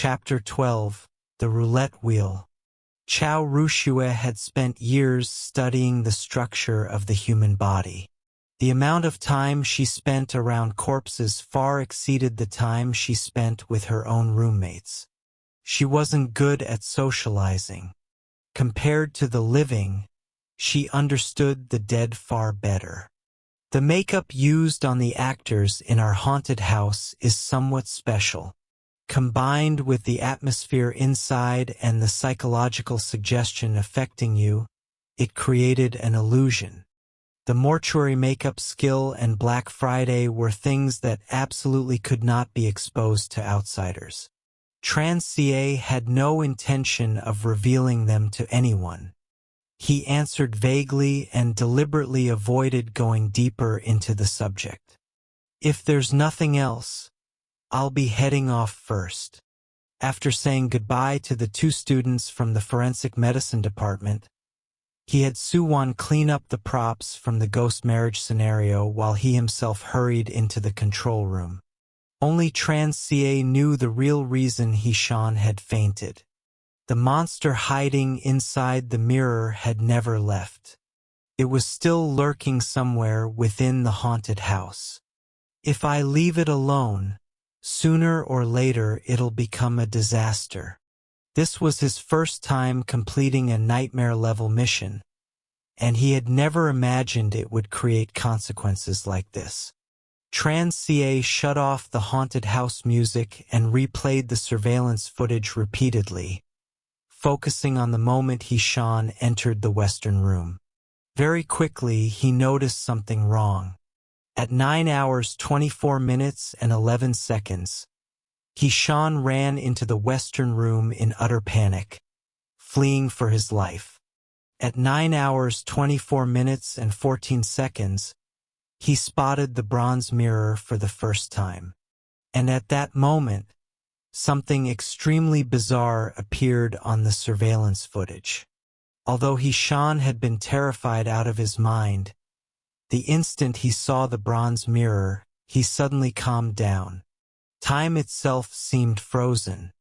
Chapter 12 The Roulette Wheel. Chao Rushue had spent years studying the structure of the human body. The amount of time she spent around corpses far exceeded the time she spent with her own roommates. She wasn't good at socializing. Compared to the living, she understood the dead far better. The makeup used on the actors in our haunted house is somewhat special. Combined with the atmosphere inside and the psychological suggestion affecting you, it created an illusion. The mortuary makeup skill and Black Friday were things that absolutely could not be exposed to outsiders. Transier had no intention of revealing them to anyone. He answered vaguely and deliberately avoided going deeper into the subject. If there's nothing else, I'll be heading off first. After saying goodbye to the 2 students from the forensic medicine department, he had Suwon clean up the props from the ghost marriage scenario while he himself hurried into the control room. Only Transier knew the real reason He-shan had fainted. The monster hiding inside the mirror had never left. It was still lurking somewhere within the haunted house. If I leave it alone, sooner or later it'll become a disaster. This was his first time completing a nightmare-level mission, and he had never imagined it would create consequences like this. Transier shut off the haunted house music and replayed the surveillance footage repeatedly, focusing on the moment He-shan entered the western room. Very quickly, he noticed something wrong. At 9 hours 24 minutes and 11 seconds, He-shan ran into the western room in utter panic, fleeing for his life. At 9 hours 24 minutes and 14 seconds, he spotted the bronze mirror for the first time. And at that moment, something extremely bizarre appeared on the surveillance footage. Although He-shan had been terrified out of his mind, the instant he saw the bronze mirror, he suddenly calmed down. Time itself seemed frozen.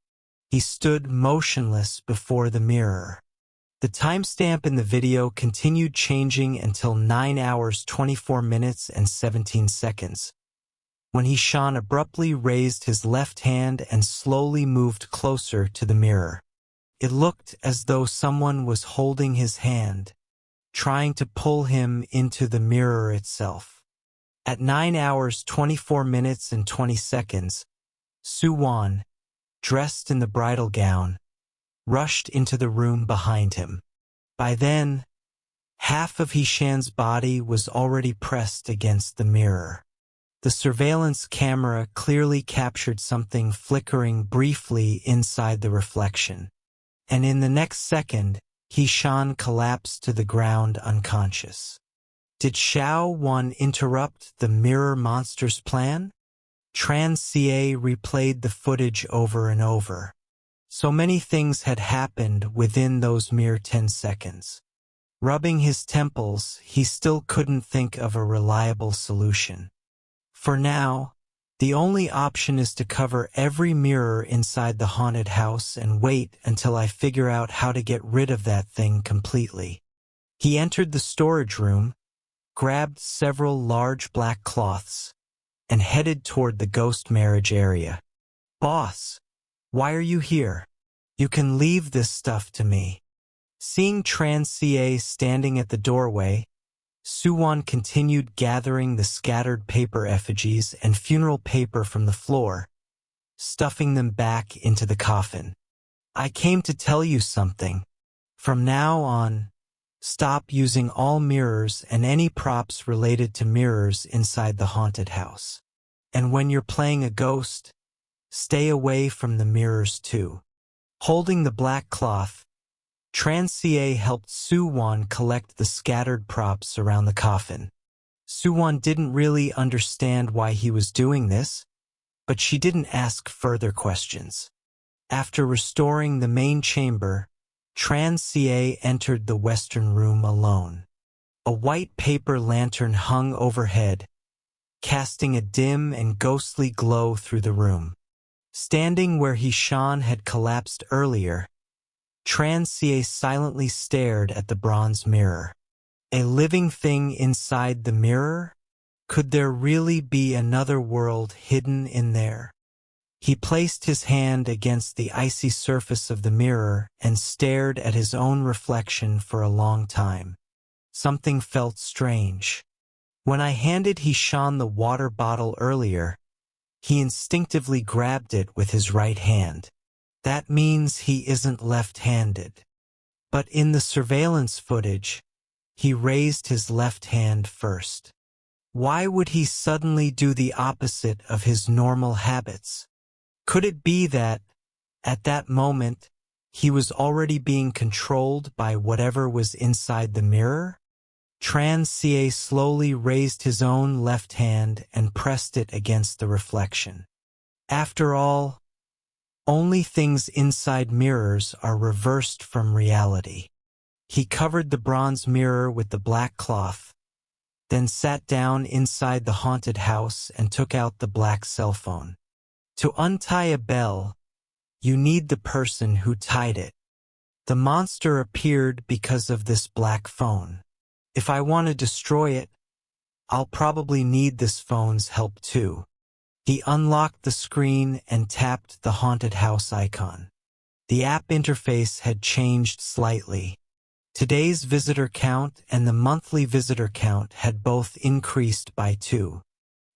He stood motionless before the mirror. The timestamp in the video continued changing until 9 hours 24 minutes and 17 seconds, when He-shan abruptly raised his left hand and slowly moved closer to the mirror. It looked as though someone was holding his hand, trying to pull him into the mirror itself. At 9 hours 24 minutes and 20 seconds, Suwon, dressed in the bridal gown, rushed into the room behind him. By then, half of He-shan's body was already pressed against the mirror. The surveillance camera clearly captured something flickering briefly inside the reflection, and in the next second, He-shan collapsed to the ground unconscious. Did Xiao-Wan interrupt the mirror monster's plan? Transier replayed the footage over and over. So many things had happened within those mere 10 seconds. Rubbing his temples, he still couldn't think of a reliable solution. For now, the only option is to cover every mirror inside the haunted house and wait until I figure out how to get rid of that thing completely. He entered the storage room, grabbed several large black cloths, and headed toward the ghost marriage area. "Boss, why are you here? You can leave this stuff to me." Seeing Transier standing at the doorway, Suwon continued gathering the scattered paper effigies and funeral paper from the floor, stuffing them back into the coffin. "I came to tell you something. From now on, stop using all mirrors and any props related to mirrors inside the haunted house. And when you're playing a ghost, stay away from the mirrors too." Holding the black cloth, Transier helped Suwon collect the scattered props around the coffin. Suwon didn't really understand why he was doing this, but she didn't ask further questions. After restoring the main chamber, Transier entered the western room alone. A white paper lantern hung overhead, casting a dim and ghostly glow through the room. Standing where Hishan had collapsed earlier, Transier silently stared at the bronze mirror. A living thing inside the mirror? Could there really be another world hidden in there? He placed his hand against the icy surface of the mirror and stared at his own reflection for a long time. Something felt strange. When I handed Hishan the water bottle earlier, he instinctively grabbed it with his right hand. That means he isn't left-handed. But in the surveillance footage, he raised his left hand first. Why would he suddenly do the opposite of his normal habits? Could it be that, at that moment, he was already being controlled by whatever was inside the mirror? Transier slowly raised his own left hand and pressed it against the reflection. After all, only things inside mirrors are reversed from reality. He covered the bronze mirror with the black cloth, then sat down inside the haunted house and took out the black cell phone. To untie a bell, you need the person who tied it. The monster appeared because of this black phone. If I want to destroy it, I'll probably need this phone's help too. He unlocked the screen and tapped the haunted house icon. The app interface had changed slightly. Today's visitor count and the monthly visitor count had both increased by 2.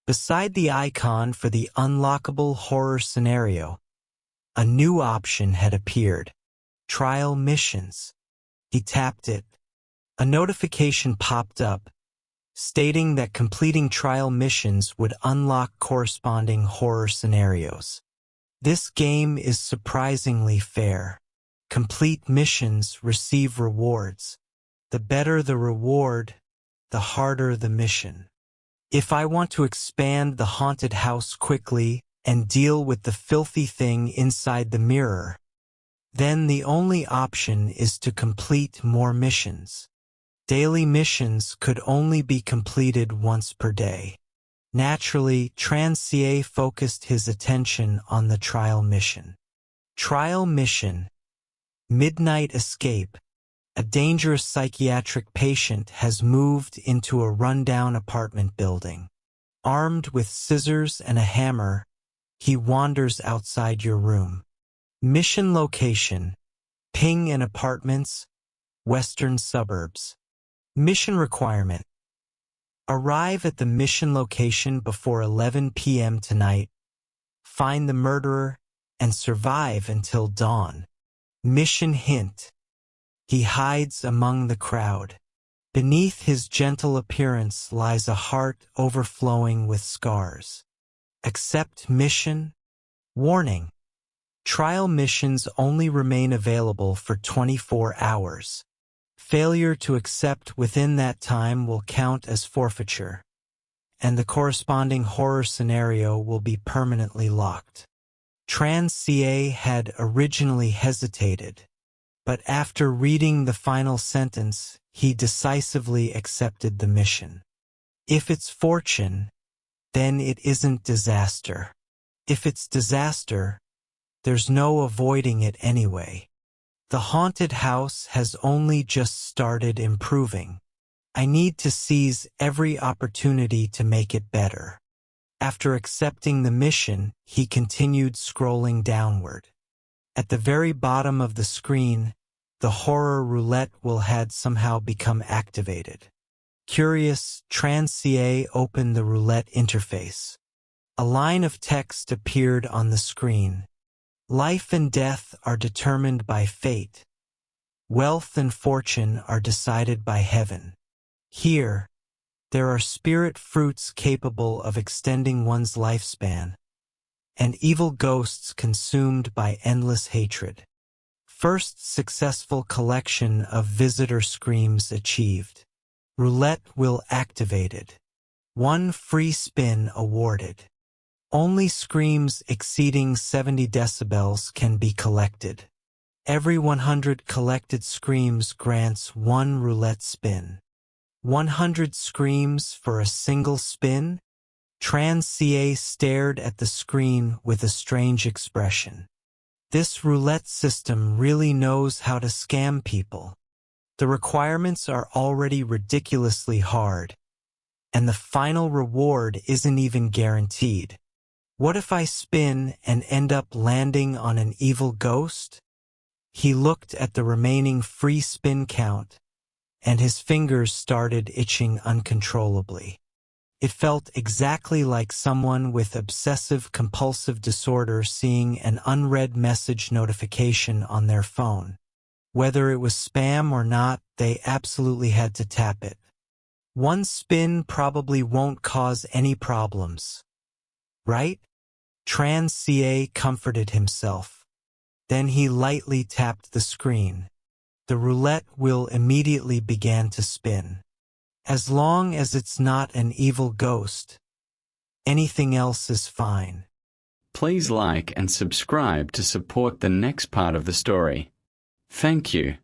Beside the icon for the unlockable horror scenario, a new option had appeared: Trial Missions. He tapped it. A notification popped up, stating that completing trial missions would unlock corresponding horror scenarios. This game is surprisingly fair. Complete missions receive rewards. The better the reward, the harder the mission. If I want to expand the haunted house quickly and deal with the filthy thing inside the mirror, then the only option is to complete more missions. Daily missions could only be completed once per day. Naturally, Transier focused his attention on the trial mission. Trial mission: Midnight Escape. A dangerous psychiatric patient has moved into a rundown apartment building. Armed with scissors and a hammer, he wanders outside your room. Mission location: Ping and Apartments, Western Suburbs. Mission requirement: arrive at the mission location before 11 p.m. tonight, find the murderer, and survive until dawn. Mission hint: he hides among the crowd. Beneath his gentle appearance lies a heart overflowing with scars. Accept mission? Warning: trial missions only remain available for 24 hours. Failure to accept within that time will count as forfeiture, and the corresponding horror scenario will be permanently locked. Transier had originally hesitated, but after reading the final sentence, he decisively accepted the mission. If it's fortune, then it isn't disaster. If it's disaster, there's no avoiding it anyway. The haunted house has only just started improving. I need to seize every opportunity to make it better. After accepting the mission, he continued scrolling downward. At the very bottom of the screen, the horror roulette wheel had somehow become activated. Curious, Transier opened the roulette interface. A line of text appeared on the screen. Life and death are determined by fate. Wealth and fortune are decided by heaven. Here, there are spirit fruits capable of extending one's lifespan, and evil ghosts consumed by endless hatred. First successful collection of visitor screams achieved. Roulette wheel activated. 1 free spin awarded. Only screams exceeding 70 decibels can be collected. Every 100 collected screams grants 1 roulette spin. 100 screams for a single spin? Tran stared at the screen with a strange expression. This roulette system really knows how to scam people. The requirements are already ridiculously hard, and the final reward isn't even guaranteed. What if I spin and end up landing on an evil ghost? He looked at the remaining free spin count, and his fingers started itching uncontrollably. It felt exactly like someone with obsessive-compulsive disorder seeing an unread message notification on their phone. Whether it was spam or not, they absolutely had to tap it. One spin probably won't cause any problems, right? Tran comforted himself. Then he lightly tapped the screen. The roulette wheel immediately began to spin. As long as it's not an evil ghost, anything else is fine. Please like and subscribe to support the next part of the story. Thank you.